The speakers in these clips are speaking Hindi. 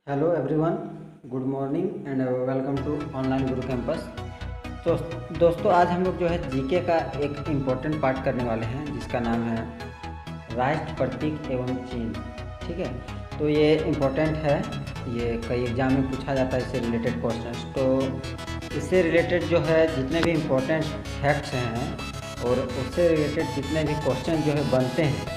Hello everyone, good morning and welcome to online Guru campus. तो दोस्तों, आज हम लोग जो है जीके का एक इम्पोर्टेंट पार्ट करने वाले हैं जिसका नाम है राष्ट्र प्रतीक एवं चिन्ह। ठीक है, तो ये इम्पोर्टेंट है, ये कई एग्जाम में पूछा जाता है इससे रिलेटेड क्वेश्चंस। तो इससे रिलेटेड जो है जितने भी इम्पोर्टेंट फैक्ट्स हैं और उससे रिलेटेड जितने भी क्वेश्चन जो है बनते हैं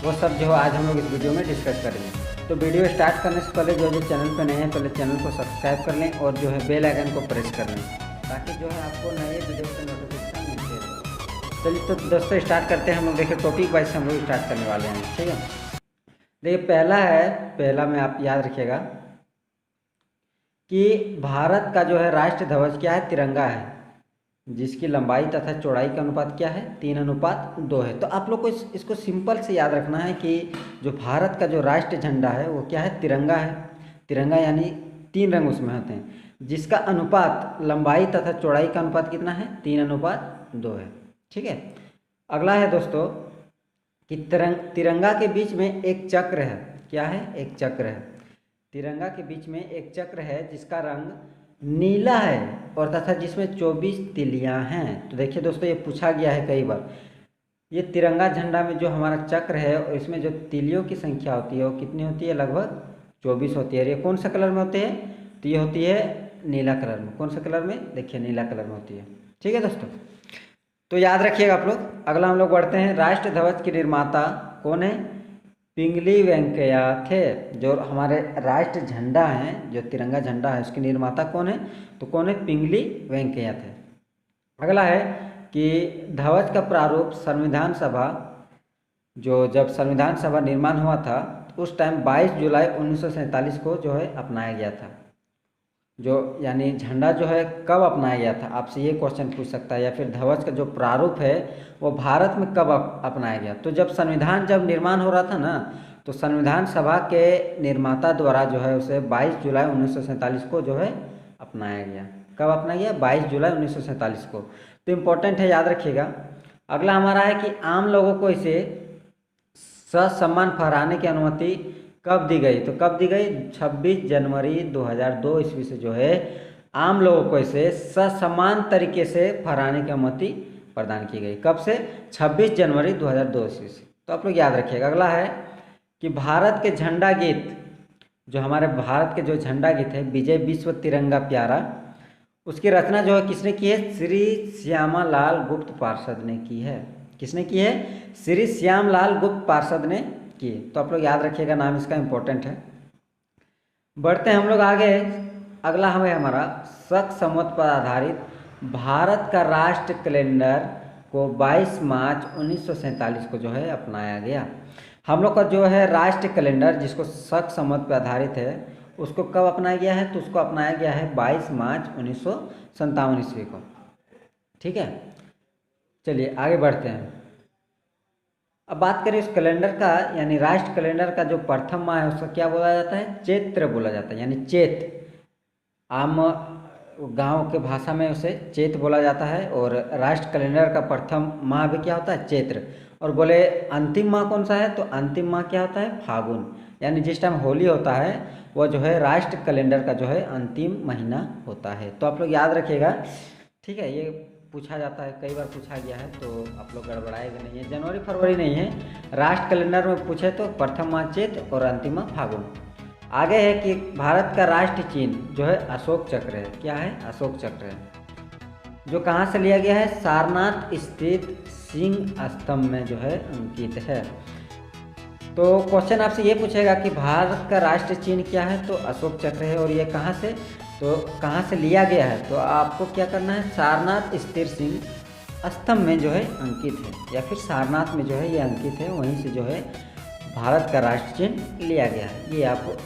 वो सब जो आज हम लोग इस वीडियो में डिस्कस करेंगे। तो वीडियो स्टार्ट करने से पहले जो चैनल पर नए हैं पहले चैनल को सब्सक्राइब कर लें और जो है बेल आइकन को प्रेस कर लें ताकि जो है आपको नए वीडियो का नोटिफिकेशन मिलते रहे। चलिए तो दोस्तों स्टार्ट करते हैं। हम लोग देखिए टॉपिक वाइज हम लोग स्टार्ट करने वाले हैं। ठीक है, देखिए पहला में आप याद रखिएगा कि भारत का जो है राष्ट्र ध्वज क्या है, तिरंगा है, जिसकी लंबाई तथा चौड़ाई का अनुपात क्या है, 3:2 है। तो आप लोग को इसको सिंपल से याद रखना है कि जो भारत का जो राष्ट्रीय झंडा है वो क्या है, तिरंगा है। तिरंगा यानी 3 रंग उसमें होते हैं, जिसका अनुपात लंबाई तथा चौड़ाई का अनुपात कितना है, 3:2 है। ठीक है, अगला है दोस्तों कि तिरंगा के बीच में एक चक्र है। क्या है, एक चक्र है। तिरंगा के बीच में एक चक्र है जिसका रंग नीला है और तथा जिसमें 24 तिलियां हैं। तो देखिए दोस्तों, ये पूछा गया है कई बार। ये तिरंगा झंडा में जो हमारा चक्र है और इसमें जो तिलियों की संख्या होती है वो कितनी होती है, लगभग 24 होती है। ये कौन सा कलर में होते हैं, तो ये होती है नीला कलर में। कौन सा कलर में, देखिए नीला कलर में होती है। ठीक है दोस्तों, तो याद रखिएगा आप लोग। अगला हम लोग बढ़ते हैं, राष्ट्र ध्वज के निर्माता कौन है, पिंगली वेंकैया थे। जो हमारे राष्ट्र झंडा है, जो तिरंगा झंडा है, उसके निर्माता कौन है, तो कौन है, पिंगली वेंकैया थे। अगला है कि ध्वज का प्रारूप संविधान सभा, जो जब संविधान सभा निर्माण हुआ था तो उस टाइम 22 जुलाई 1947 को जो है अपनाया गया था। जो यानी झंडा जो है कब अपनाया गया था, आपसे ये क्वेश्चन पूछ सकता है। या फिर ध्वज का जो प्रारूप है वो भारत में कब अपनाया गया, तो जब संविधान जब निर्माण हो रहा था ना, तो संविधान सभा के निर्माता द्वारा जो है उसे 22 जुलाई 1947 को जो है अपनाया गया। कब अपनाया गया, 22 जुलाई 1947 को। तो इम्पोर्टेंट है, याद रखिएगा। अगला हमारा है कि आम लोगों को इसे ससम्मान फहराने की अनुमति कब दी गई, तो कब दी गई, 26 जनवरी 2002 ईस्वी से जो है आम लोगों को इसे ससम्मान तरीके से फहराने की अनुमति प्रदान की गई। कब से, 26 जनवरी 2002 ईस्वी से। तो आप लोग याद रखिएगा। अगला है कि भारत के झंडा गीत, जो हमारे भारत के जो झंडा गीत है, विजय विश्व तिरंगा प्यारा, उसकी रचना जो है किसने की है, श्री श्यामालाल गुप्त पार्षद ने की है। किसने की है, श्री श्यामलाल गुप्त पार्षद ने की। तो आप लोग याद रखिएगा, नाम इसका इम्पोर्टेंट है। बढ़ते हैं हम लोग आगे। अगला हमें हमारा शक संवत पर आधारित भारत का राष्ट्र कैलेंडर को 22 मार्च 1947 को जो है अपनाया गया। हम लोग का जो है राष्ट्र कैलेंडर जिसको शक संवत पर आधारित है, उसको कब अपनाया गया है, तो उसको अपनाया गया है 22 मार्च 1957 ईस्वी को। ठीक है, चलिए आगे बढ़ते हैं। अब बात करें इस कैलेंडर का, यानी राष्ट्र कैलेंडर का जो प्रथम माह है उसका क्या बोला जाता है, चैत्र बोला जाता है। यानी चैत, आम गांव के भाषा में उसे चैत बोला जाता है। और राष्ट्र कैलेंडर का प्रथम माह भी क्या होता है, चैत्र। और बोले अंतिम माह कौन सा है, तो अंतिम माह क्या होता है, फागुन। यानी जिस टाइम होली होता है वो जो है राष्ट्र कैलेंडर का जो है अंतिम महीना होता है। तो आप लोग याद रखिएगा। ठीक है, ये पूछा जाता है, कई बार पूछा गया है, तो आप लोग गड़बड़ाएगा नहीं है। जनवरी फरवरी नहीं है, राष्ट्र कैलेंडर में पूछे तो प्रथम माह चैत और अंतिम माह फागुन। आगे है कि भारत का राष्ट्र चिन्ह जो है अशोक चक्र है। क्या है, अशोक चक्र है, जो कहाँ से लिया गया है, सारनाथ स्थित सिंह स्तंभ में जो है अंकित है। तो क्वेश्चन आपसे ये पूछेगा कि भारत का राष्ट्र चिन्ह क्या है, तो अशोक चक्र है। और ये कहाँ से, तो कहाँ से लिया गया है, तो आपको क्या करना है, सारनाथ स्थिर सिंह स्तंभ में जो है अंकित है, या फिर सारनाथ में जो है ये अंकित है, वहीं से जो है भारत का राष्ट्र चिन्ह लिया गया है। ये आप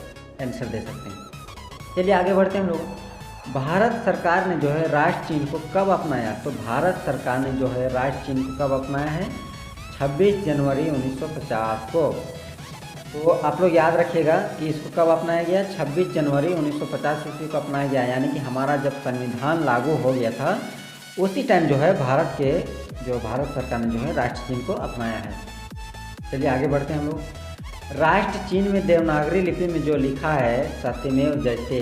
आंसर दे सकते हैं। चलिए आगे बढ़ते हैं हम लोग। भारत सरकार ने जो है राष्ट्र चिन्ह को कब अपनाया, तो भारत सरकार ने जो है राष्ट्र चिन्ह को कब अपनाया है, 26 जनवरी 1950 को। तो आप लोग याद रखिएगा कि इसको कब अपनाया गया, 26 जनवरी 1950 ईस्वी को अपनाया गया। यानी कि हमारा जब संविधान लागू हो गया था उसी टाइम जो है भारत सरकार ने जो है राष्ट्र चिन्ह को अपनाया है। चलिए आगे बढ़ते हैं हम लोग। राष्ट्र चिन्ह में देवनागरी लिपि में जो लिखा है सत्यमेव जयते,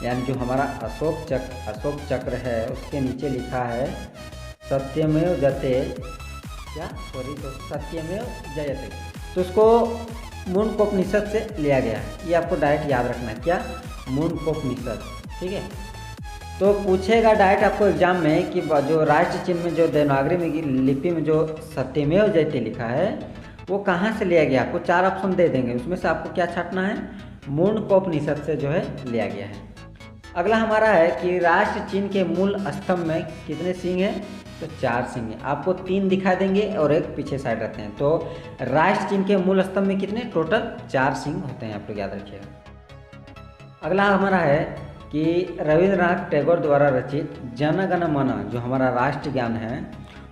यानी जो हमारा अशोक चक्र है उसके नीचे लिखा है सत्यमेव जयते, तो सत्यमेव जयते, तो उसको मुंडकोपनिषद से लिया गया है। ये आपको डायरेक्ट याद रखना है, क्या, मुंडकोपनिषद। ठीक है, तो पूछेगा डायरेक्ट आपको एग्जाम में कि जो राष्ट्र चिन्ह में जो देवनागरी में लिपि में जो सत्यमेव जयते लिखा है वो कहाँ से लिया गया। आपको 4 ऑप्शन दे देंगे, उसमें से आपको क्या छांटना है, मुंडकोपनिषद से जो है लिया गया है। अगला हमारा है कि राष्ट्र चिन्ह के मूल स्तंभ में कितने सिंह हैं, तो 4 सिंह हैं। आपको 3 दिखा देंगे और एक पीछे साइड रहते हैं। तो राष्ट्र चिन्ह के मूल स्तंभ में कितने, टोटल 4 सिंह होते हैं, आप लोग याद रखिएगा। अगला हमारा है कि रविंद्रनाथ टैगोर द्वारा रचित जन गण मन जो हमारा राष्ट्रगान है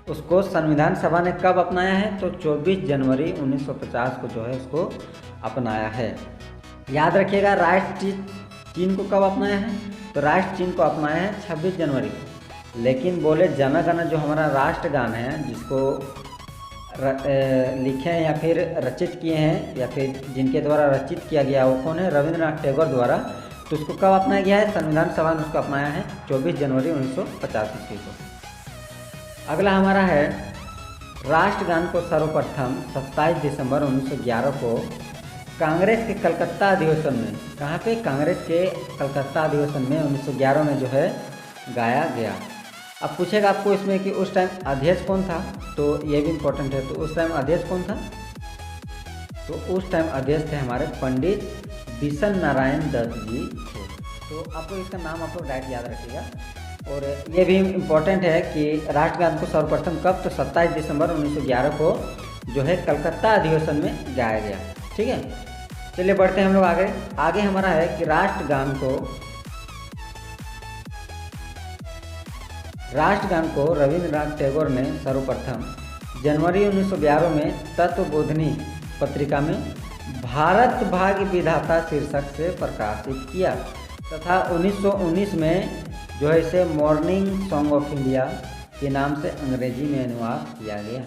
उसको संविधान सभा ने कब अपनाया है, तो 24 जनवरी 1950 को जो है उसको अपनाया है। याद रखिएगा राष्ट्र चिन्ह को कब अपनाया है, तो राष्ट्र चिन्ह को अपनाया है 26 जनवरी को। लेकिन बोले जन गण जो हमारा राष्ट्रगान है जिसको लिखे हैं या फिर रचित किए हैं या फिर जिनके द्वारा रचित किया गया वो कौन है, रविंद्रनाथ टैगोर द्वारा, तो उसको कब अपनाया गया है, संविधान सभा ने उसको अपनाया है 24 जनवरी 1950 ईस्वी को। अगला हमारा है राष्ट्रगान को सर्वप्रथम 27 दिसंबर 1911 को कांग्रेस के कलकत्ता अधिवेशन में, कहाँ पे, कांग्रेस के कलकत्ता अधिवेशन में 1911 में जो है गाया गया। अब पूछेगा आपको इसमें कि उस टाइम अध्यक्ष कौन था, तो ये भी इम्पोर्टेंट है। तो उस टाइम अध्यक्ष कौन था, तो उस टाइम अध्यक्ष थे हमारे पंडित बिशन नारायण दत्त जी थे। तो आपको इसका नाम आपको डायरेक्ट याद रखिएगा। और ये भी इम्पोर्टेंट है कि राष्ट्रगान को सर्वप्रथम कब, तो 27 दिसंबर 1911 को जो है कलकत्ता अधिवेशन में गाया गया। ठीक है, चलिए बढ़ते हैं हम लोग आगे। आगे हमारा है कि राष्ट्रगान को रविंद्रनाथ टैगोर ने सर्वप्रथम जनवरी 1912 में तत्वबोधिनी पत्रिका में भारत भाग्य विधाता शीर्षक से प्रकाशित किया तथा 1919 में जो है इसे मॉर्निंग सॉन्ग ऑफ इंडिया के नाम से अंग्रेजी में अनुवाद किया गया।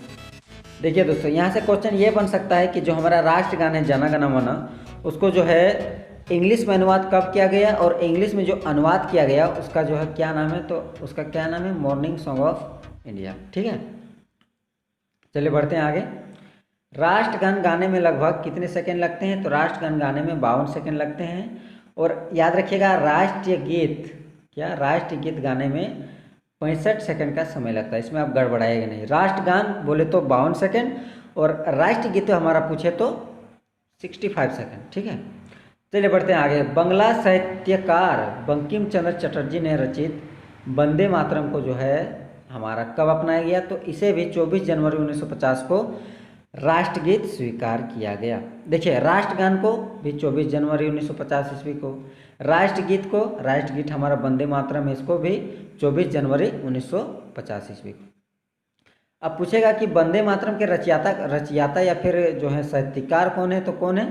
देखिए दोस्तों, यहाँ से क्वेश्चन ये बन सकता है कि जो हमारा राष्ट्रगान है जन गण मन उसको जो है इंग्लिश में अनुवाद कब किया गया, और इंग्लिश में जो अनुवाद किया गया उसका जो है क्या नाम है, तो उसका क्या नाम है, मॉर्निंग सॉन्ग ऑफ इंडिया। ठीक है, चलिए बढ़ते हैं आगे। राष्ट्रगान गाने में लगभग कितने सेकंड लगते हैं, तो राष्ट्रगान गाने में 52 सेकंड लगते हैं। और याद रखिएगा राष्ट्रीय गीत गाने में 65 सेकंड का समय लगता है, इसमें आप गड़बड़ाएगा नहीं। राष्ट्रगान बोले तो 52 सेकंड और राष्ट्रीय गीत हमारा पूछे तो 65 सेकंड। ठीक है, चलिए बढ़ते हैं आगे। बंगला साहित्यकार बंकिम चंद्र चटर्जी ने रचित वंदे मातरम को जो है हमारा कब अपनाया गया, तो इसे भी 24 जनवरी 1950 को राष्ट्रगीत स्वीकार किया गया। देखिए राष्ट्रगान को भी 24 जनवरी 1950 ईस्वी को, राष्ट्रगीत हमारा वंदे मातरम है इसको भी 24 जनवरी 1950 ईस्वी को। अब पूछेगा कि वंदे मातरम के रचयिता या फिर जो है साहित्यकार कौन है, तो कौन है,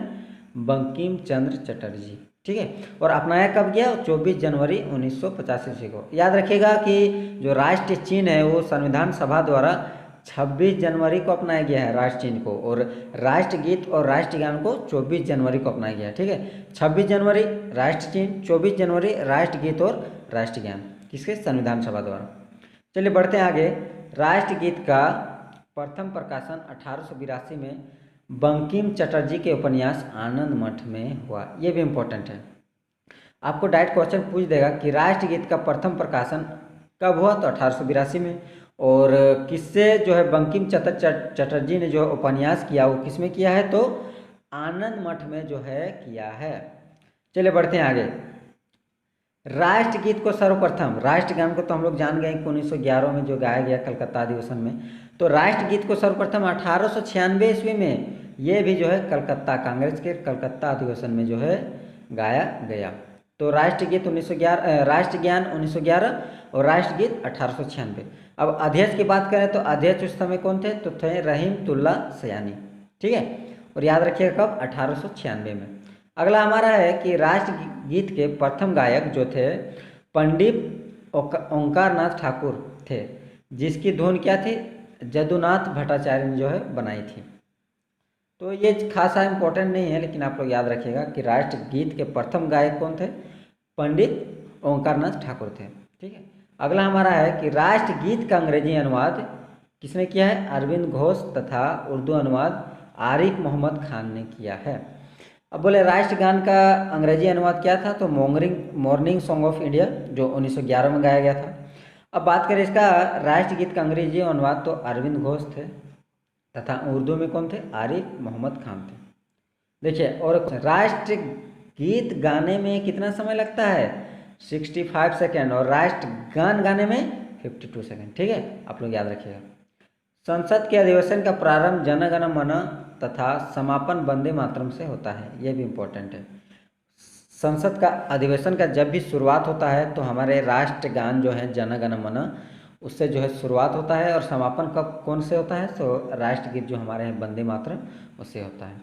बंकिम चंद्र चटर्जी। ठीक है, और अपनाया कब गया, 24 जनवरी 1950 ईस्वी को। याद रखिएगा कि जो राष्ट्रीय चिन्ह है वो संविधान सभा द्वारा 26 जनवरी को अपनाया गया है राष्ट्र चिन्ह को, और राष्ट्रगीत और राष्ट्रगान को 24 जनवरी को अपनाया गया है। ठीक है, 26 जनवरी राष्ट्र चिन्ह, 24 जनवरी राष्ट्रगीत और राष्ट्रगान, किसके, संविधान सभा द्वारा। चलिए बढ़ते हैं आगे। राष्ट्रगीत का प्रथम प्रकाशन 1882 में बंकिम चटर्जी के उपन्यास आनंद मठ में हुआ। ये भी इम्पोर्टेंट है, आपको डायरेक्ट क्वेश्चन पूछ देगा कि राष्ट्रगीत का प्रथम प्रकाशन कब हुआ, तो 1882 में। और किससे जो है बंकिम चंद्र चटर्जी ने जो उपन्यास किया वो किस में किया है, तो आनंद मठ में जो है किया है। चलिए बढ़ते हैं आगे। राष्ट्रगीत को सर्वप्रथम, राष्ट्रगान को तो हम लोग जान गए कि 1911 में जो गाया गया कलकत्ता अधिवेशन में, तो राष्ट्रगीत को सर्वप्रथम 1896 ईस्वी में ये भी जो है कलकत्ता, कांग्रेस के कलकत्ता अधिवेशन में जो है गाया गया। तो राष्ट्रगीत 1911, राष्ट्रगान 1911 और राष्ट्रगीत 1896। अब अध्यक्ष की बात करें तो अध्यक्ष उस समय कौन थे, तो थे रहीमतुल्ला सयानी। ठीक है, और याद रखिएगा कब, 1896 में। अगला हमारा है कि राष्ट्रगीत के प्रथम गायक जो थे पंडित ओंकारनाथ ठाकुर थे, जिसकी धुन क्या थी, जदुनाथ भट्टाचार्य ने जो है बनाई थी। तो ये खासा इम्पोर्टेंट नहीं है, लेकिन आप लोग याद रखिएगा कि राष्ट्रगीत के प्रथम गायक कौन थे? पंडित ओंकारनाथ ठाकुर थे। ठीक है, अगला हमारा है कि राष्ट्रगीत का अंग्रेजी अनुवाद किसने किया है? अरविंद घोष तथा उर्दू अनुवाद आरिफ मोहम्मद खान ने किया है। अब बोले राष्ट्रगान का अंग्रेजी अनुवाद क्या था? तो मॉर्निंग सॉन्ग ऑफ इंडिया, जो 1911 में गाया गया था। अब बात करें इसका राष्ट्रगीत का अंग्रेजी अनुवाद, तो अरविंद घोष थे तथा उर्दू में कौन थे? आरिफ मोहम्मद खान थे। देखिए, और राष्ट्रगीत गाने में कितना समय लगता है? 65 सेकेंड, और राष्ट्रगान गाने में 52 सेकेंड। ठीक है, आप लोग याद रखिएगा। संसद के अधिवेशन का प्रारंभ जन गण मन तथा समापन वंदे मातरम से होता है, यह भी इम्पोर्टेंट है। संसद का अधिवेशन का जब भी शुरुआत होता है तो हमारे राष्ट्रगान जो है जन गण मन, उससे जो है शुरुआत होता है, और समापन कब कौन से होता है? तो राष्ट्रगीत जो हमारे हैं वंदे मातरम, उससे होता है।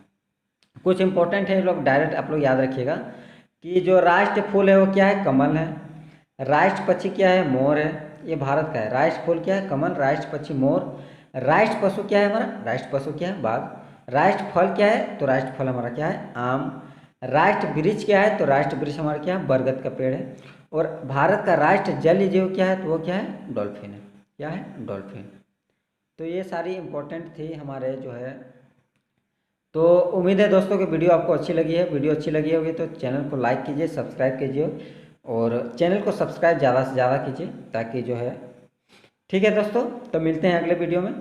कुछ इंपॉर्टेंट है लोग, डायरेक्ट आप लोग याद रखिएगा कि जो राष्ट्र फूल है वो क्या है? कमल है। राष्ट्र पक्षी क्या है? मोर है, ये भारत का है। राष्ट्र फूल क्या है? कमल। राष्ट्र पक्षी मोर। राष्ट्र पशु क्या है हमारा? राष्ट्र पशु क्या है? बाघ। राष्ट्र फल क्या है? तो राष्ट्र फल हमारा क्या है? आम। राष्ट्र वृक्ष क्या है? तो राष्ट्र वृक्ष हमारा क्या है? बरगद का पेड़ है। और भारत का राष्ट्र जलीय जीव क्या है? तो वो क्या है? डॉल्फिन है। क्या है? डॉल्फिन। तो ये सारी इम्पोर्टेंट थी हमारे जो है। तो उम्मीद है दोस्तों कि वीडियो आपको अच्छी लगी है। वीडियो अच्छी लगी होगी तो चैनल को लाइक कीजिए, सब्सक्राइब कीजिए, और चैनल को सब्सक्राइब ज़्यादा से ज़्यादा कीजिए, ताकि जो है। ठीक है दोस्तों, तो मिलते हैं अगले वीडियो में।